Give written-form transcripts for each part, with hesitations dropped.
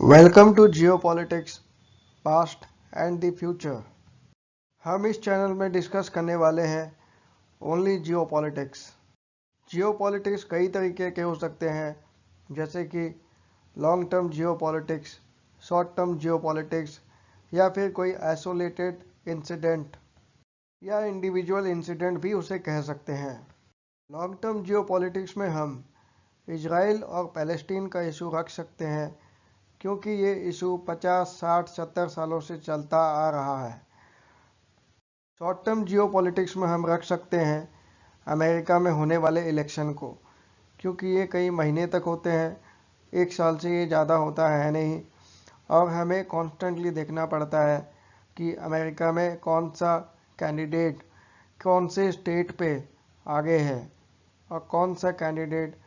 Welcome to geopolitics past and the future. हम इस channel में डिस्कस करने वाले हैं only geopolitics. Geopolitics कई तरीके के हो सकते हैं, जैसे कि long term geopolitics, short term geopolitics, या फिर कोई आइसोलेटेड इंसिडेंट या इंडिविजुअल इंसिडेंट भी उसे कह सकते हैं। लॉन्ग टर्म जियो पॉलिटिक्स में हम इजराइल और पैलेस्टीन का इशू रख सकते हैं, क्योंकि ये इशू 50, 60, 70 सालों से चलता आ रहा है। शॉर्ट टर्म जियो पॉलिटिक्स में हम रख सकते हैं अमेरिका में होने वाले इलेक्शन को, क्योंकि ये कई महीने तक होते हैं, एक साल से ये ज़्यादा होता है नहीं, और हमें कॉन्स्टेंटली देखना पड़ता है कि अमेरिका में कौन सा कैंडिडेट कौन से स्टेट पे आगे है और कौन सा कैंडिडेट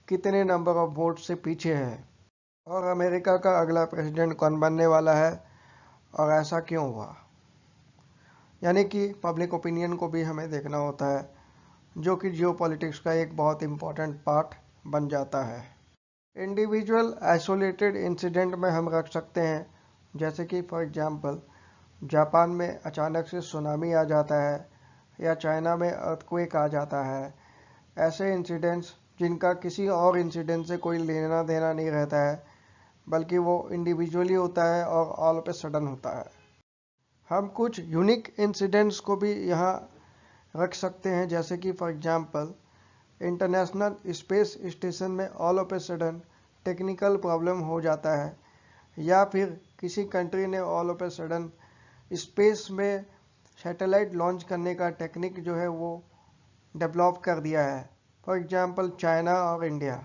कितने नंबर ऑफ वोट से पीछे है, और अमेरिका का अगला प्रेसिडेंट कौन बनने वाला है और ऐसा क्यों हुआ। यानी कि पब्लिक ओपिनियन को भी हमें देखना होता है, जो कि जियो पॉलिटिक्स का एक बहुत इम्पॉर्टेंट पार्ट बन जाता है। इंडिविजुअल आइसोलेटेड इंसिडेंट में हम रख सकते हैं, जैसे कि फॉर एग्जांपल जापान में अचानक से सुनामी आ जाता है या चाइना में अर्थक्वेक आ जाता है। ऐसे इंसिडेंट्स जिनका किसी और इंसिडेंट से कोई लेना देना नहीं रहता है, बल्कि वो इंडिविजुअली होता है और ऑल पे सडन होता है। हम कुछ यूनिक इंसिडेंट्स को भी यहाँ रख सकते हैं, जैसे कि for example international space station में all of a sudden technical problem हो जाता है, या फिर किसी कंट्री ने all of a sudden space में सैटेलाइट लॉन्च करने का टेक्निक जो है वो डेवलप कर दिया है, फॉर एग्जांपल चाइना और इंडिया।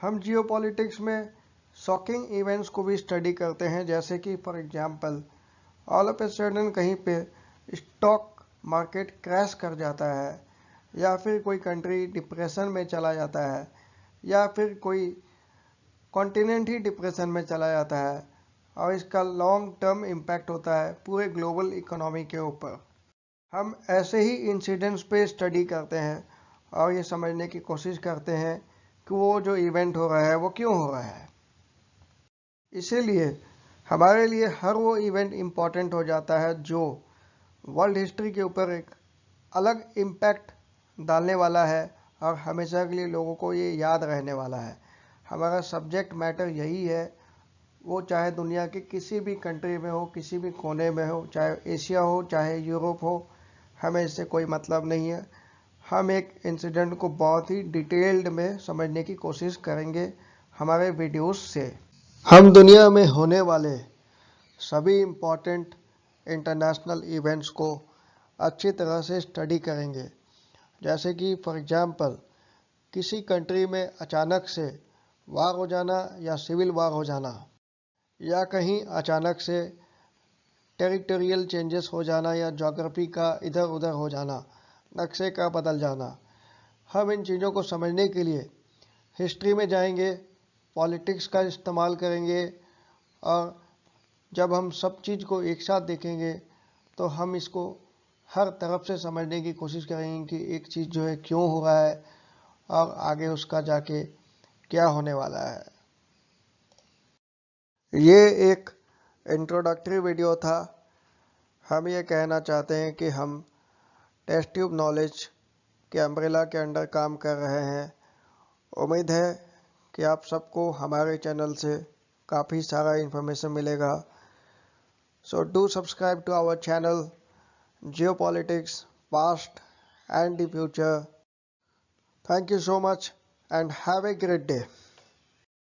हम जियो पॉलिटिक्स में शॉकिंग इवेंट्स को भी स्टडी करते हैं, जैसे कि for example all of a sudden कहीं पे स्टॉक मार्केट क्रैश कर जाता है, या फिर कोई कंट्री डिप्रेशन में चला जाता है, या फिर कोई कॉन्टिनेंट ही डिप्रेशन में चला जाता है, और इसका लॉन्ग टर्म इम्पैक्ट होता है पूरे ग्लोबल इकोनॉमी के ऊपर। हम ऐसे ही इंसिडेंट्स पे स्टडी करते हैं और ये समझने की कोशिश करते हैं कि वो जो इवेंट हो रहा है वो क्यों हो रहा है। इसीलिए हमारे लिए हर वो इवेंट इम्पॉर्टेंट हो जाता है जो वर्ल्ड हिस्ट्री के ऊपर एक अलग इम्पैक्ट डालने वाला है और हमेशा के लिए लोगों को ये याद रहने वाला है। हमारा सब्जेक्ट मैटर यही है, वो चाहे दुनिया के किसी भी कंट्री में हो, किसी भी कोने में हो, चाहे एशिया हो चाहे यूरोप हो, हमें इससे कोई मतलब नहीं है। हम एक इंसिडेंट को बहुत ही डिटेल्ड में समझने की कोशिश करेंगे हमारे वीडियोस से। हम दुनिया में होने वाले सभी इम्पॉर्टेंट इंटरनेशनल इवेंट्स को अच्छी तरह से स्टडी करेंगे, जैसे कि फॉर एग्जांपल किसी कंट्री में अचानक से वार हो जाना या सिविल वार हो जाना, या कहीं अचानक से टेरिटोरियल चेंजेस हो जाना या ज्योग्राफी का इधर उधर हो जाना, नक्शे का बदल जाना। हम इन चीज़ों को समझने के लिए हिस्ट्री में जाएंगे, पॉलिटिक्स का इस्तेमाल करेंगे, और जब हम सब चीज़ को एक साथ देखेंगे तो हम इसको हर तरफ से समझने की कोशिश करेंगे कि एक चीज़ जो है क्यों हो रहा है और आगे उसका जाके क्या होने वाला है। ये एक इंट्रोडक्टरी वीडियो था। हम ये कहना चाहते हैं कि हम टेस्ट ट्यूब नॉलेज के अम्ब्रेला के अंडर काम कर रहे हैं। उम्मीद है कि आप सबको हमारे चैनल से काफ़ी सारा इन्फॉर्मेशन मिलेगा। So do subscribe to our channel Geopolitics Past and the Future. Thank you so much and have a great day.